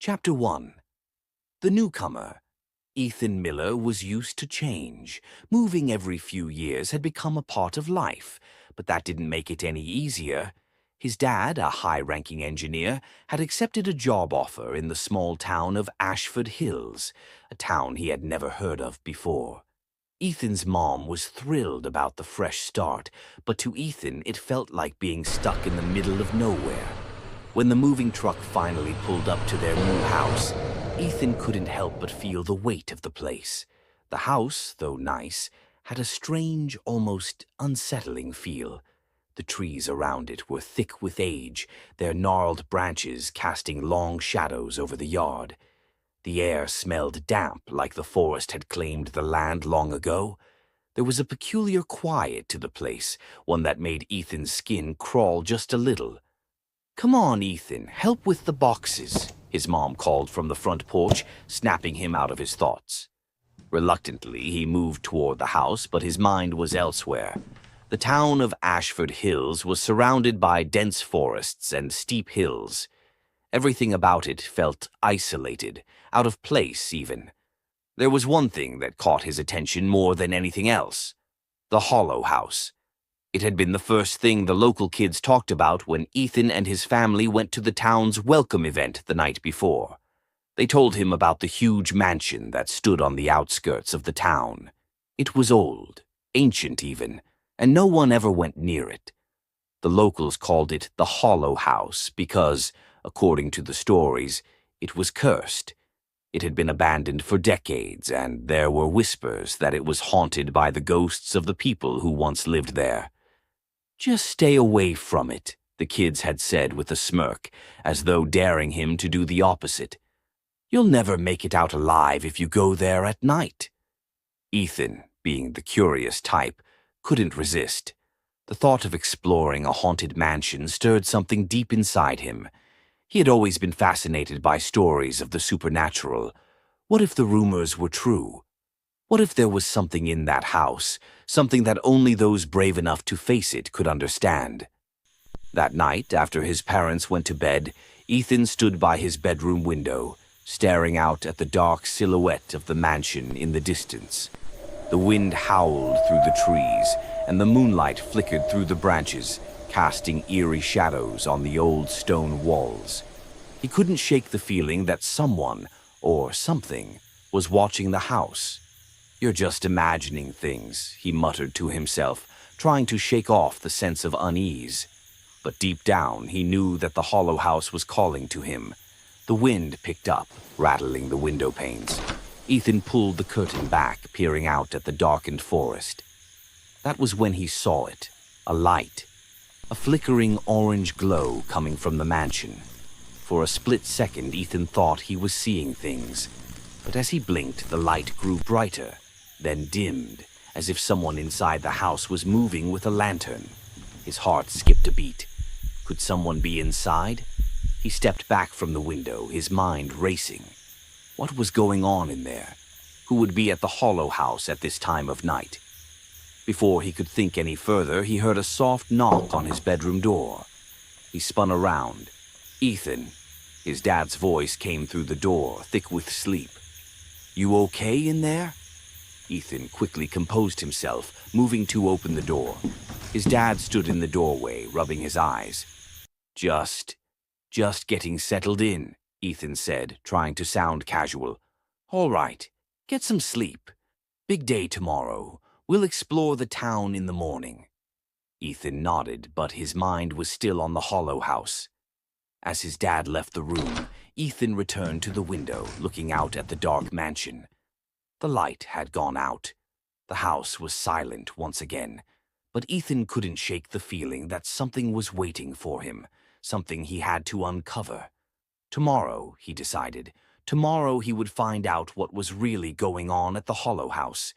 Chapter 1. The newcomer. Ethan Miller was used to change. Moving every few years had become a part of life, but that didn't make it any easier. His dad, a high-ranking engineer, had accepted a job offer in the small town of Ashford Hills, a town he had never heard of before. Ethan's mom was thrilled about the fresh start, but to Ethan it felt like being stuck in the middle of nowhere. When the moving truck finally pulled up to their new house, Ethan couldn't help but feel the weight of the place. The house, though nice, had a strange, almost unsettling feel. The trees around it were thick with age, their gnarled branches casting long shadows over the yard. The air smelled damp, like the forest had claimed the land long ago. There was a peculiar quiet to the place, one that made Ethan's skin crawl just a little. "Come on, Ethan, help with the boxes," his mom called from the front porch, snapping him out of his thoughts. Reluctantly, he moved toward the house, but his mind was elsewhere. The town of Ashford Hills was surrounded by dense forests and steep hills. Everything about it felt isolated, out of place even. There was one thing that caught his attention more than anything else: the Hollow House. It had been the first thing the local kids talked about when Ethan and his family went to the town's welcome event the night before. They told him about the huge mansion that stood on the outskirts of the town. It was old, ancient even, and no one ever went near it. The locals called it the Hollow House because, according to the stories, it was cursed. It had been abandoned for decades, and there were whispers that it was haunted by the ghosts of the people who once lived there. "Just stay away from it," the kids had said with a smirk, as though daring him to do the opposite. "You'll never make it out alive if you go there at night." Ethan, being the curious type, couldn't resist. The thought of exploring a haunted mansion stirred something deep inside him. He had always been fascinated by stories of the supernatural. What if the rumors were true? What if there was something in that house, something that only those brave enough to face it could understand? That night, after his parents went to bed, Ethan stood by his bedroom window, staring out at the dark silhouette of the mansion in the distance. The wind howled through the trees, and the moonlight flickered through the branches, casting eerie shadows on the old stone walls. He couldn't shake the feeling that someone, or something, was watching the house. "You're just imagining things," he muttered to himself, trying to shake off the sense of unease. But deep down, he knew that the Hollow House was calling to him. The wind picked up, rattling the window panes. Ethan pulled the curtain back, peering out at the darkened forest. That was when he saw it, a light, a flickering orange glow coming from the mansion. For a split second, Ethan thought he was seeing things. But as he blinked, the light grew brighter, then dimmed, as if someone inside the house was moving with a lantern. His heart skipped a beat. Could someone be inside? He stepped back from the window, his mind racing. What was going on in there? Who would be at the Hollow House at this time of night? Before he could think any further, he heard a soft knock on his bedroom door. He spun around. "Ethan." His dad's voice came through the door, thick with sleep. "You okay in there?" Ethan quickly composed himself, moving to open the door. His dad stood in the doorway, rubbing his eyes. Just getting settled in," Ethan said, trying to sound casual. "All right, get some sleep. Big day tomorrow. We'll explore the town in the morning." Ethan nodded, but his mind was still on the Hollow House. As his dad left the room, Ethan returned to the window, looking out at the dark mansion. The light had gone out. The house was silent once again, but Ethan couldn't shake the feeling that something was waiting for him, something he had to uncover. Tomorrow, he decided, tomorrow he would find out what was really going on at the Hollow House.